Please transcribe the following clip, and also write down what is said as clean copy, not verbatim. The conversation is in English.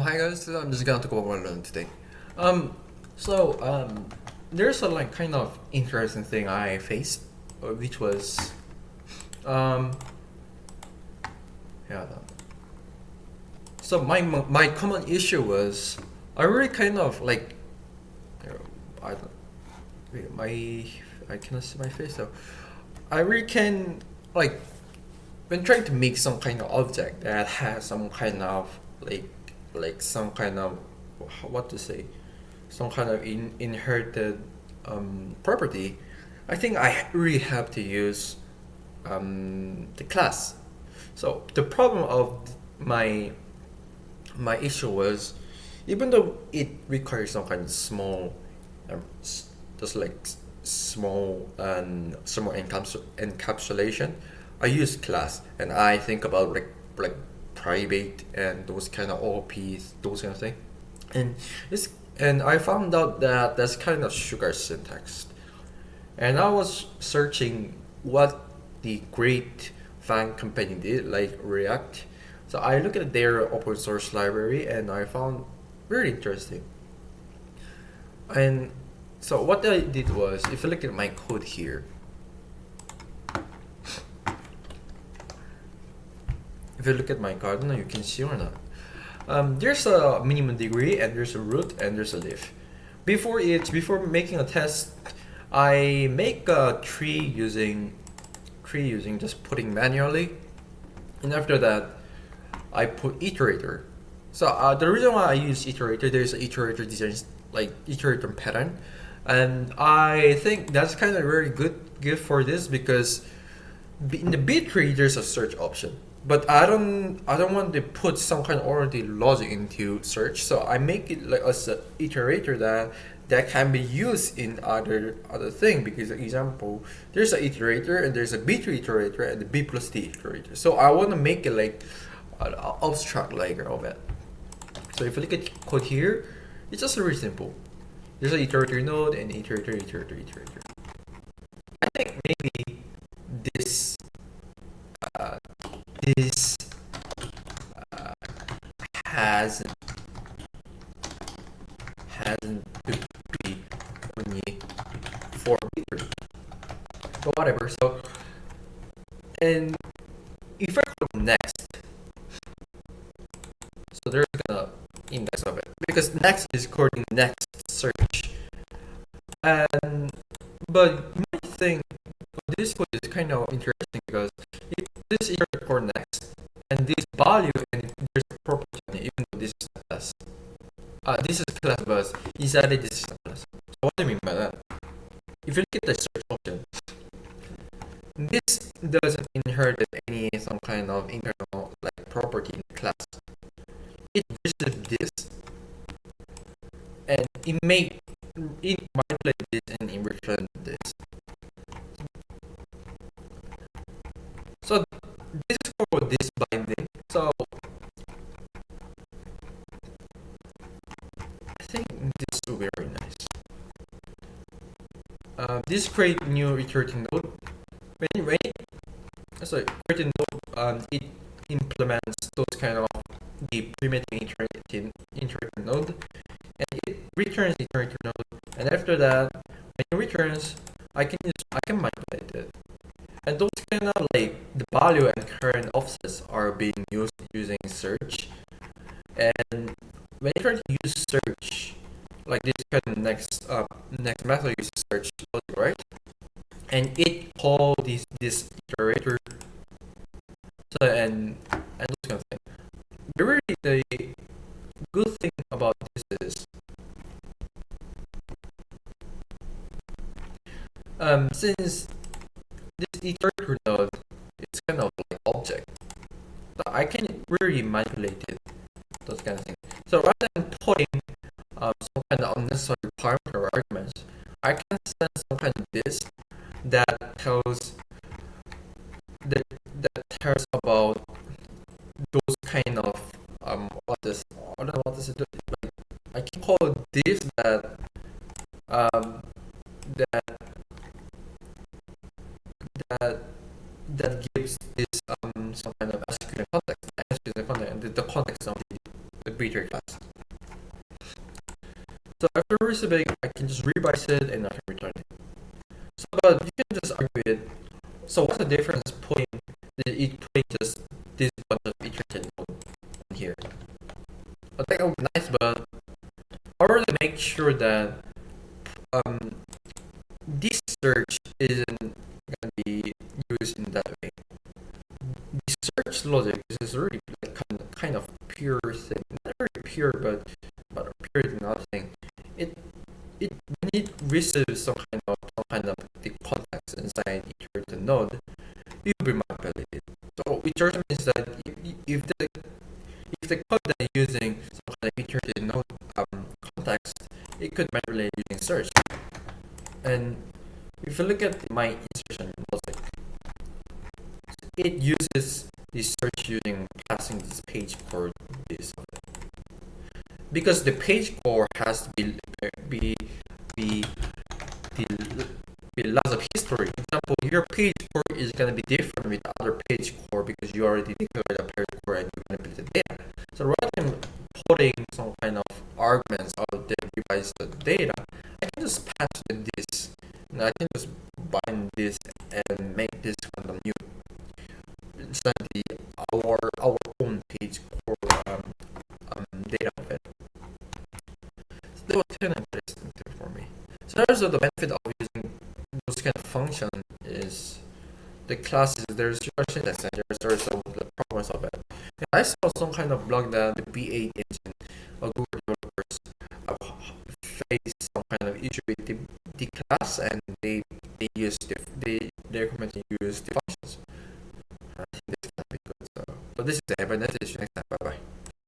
Hi guys, I'm just gonna talk about what I learned today. Um, so there's a like kind of interesting thing I faced, which was um, yeah. So my common issue was I really kind of like, you know, I don't wait, my I cannot see my face though. I really can like when trying to make some kind of object that has some kind of some kind of what to say some kind of inherited property. I think I really have to use the class. So the problem of my my issue was, even though it requires some kind of small, just like small and small encapsulation, I use class and I think about like private and those kind of OPs, those kind of thing, and it's and I found out that that's kind of sugar syntax, and I was searching what the great fan company did, like React. So I looked at their open source library and I found very interesting. And so what I did was, if you look at my code here, if you look at my code, I don't know you can see or not. There's a minimum degree and there's a root and there's a leaf. Before making a test, I make a tree using just putting manually, and after that, I put iterator. So the reason why I use iterator, there's an iterator design like iterator pattern, and I think that's kind of very good for this because in the B tree there's a search option, but I don't want to put some kind of already logic into search, so I make it like as an iterator that can be used in other thing. Because example, there's a iterator and there's a B tree iterator and the B plus T iterator. So I want to make it like an abstract layer of it. So if you look at code here, it's just very simple. There's an iterator node and iterator. I think maybe this uh, this hasn't hasn't to be only for bigger, but whatever. So and if I click next, so there's gonna index of it because next is recording next search. And but my thing, this code is kind of interesting because if this is your core next and this value and there's a property on it, even though this is a class. This is a class, but inside it this is a class. So what do I mean by that? If you look at the search option, this doesn't inherit any some kind of internal like property in the class. It receives this and it manipulate this and it return this. So this is called this binding. So I think this is very nice. This create new iterating node. When sorry, iterating node, it implements those kind of the primitive iterating node, and it returns iterator node. And after that, when it returns, I can manipulate it. And those kind of like the value and current offsets are being used using search. And when you try to use search, like this kind of next method uses search logic, right? And it call this iterator. So and those kind of things. The really the good thing about this is since this iterator node is kind of like object, so I can really manipulate it, those kind of things. So rather than putting some kind of unnecessary parameter or arguments, I can send some kind of this that tells that tells about those kind of what is it like, I can call this um that that that gives this some kind of SQL context, and the context of the B3 class. So after receiving, I can just revise it and I can return it. So but you can just argue it. So what's the difference putting just this bunch of iterated node in here? I think it would be nice, but I already make sure that um, this search isn't gonna be used in that way. The search logic is really like kind of pure thing, not very pure, but pure is another thing. It when it receives some kind of the context inside iterated node, it will be manipulated. So iteration means that if the code that you're using some kind of iterated node context, it could manipulate using search. And if you look at my insertion logic, it uses the search using passing this page core base of it. Because the page core has to be be be lots of history. For example, your page core is gonna be different with other page core because you already declared a page core and you manipulate the data. So rather than putting some kind of arguments out there revise the data, I can just pass in this. And I can just bind this and make this kind of new essentially our own page core data of it. So that was kind of interesting thing for me. So there's the benefit of using those kind of function is the classes there's your syntax and there's also the problems of it. And I saw some kind of blog that the B8 engine or Google developers face some kind of issue with the class and they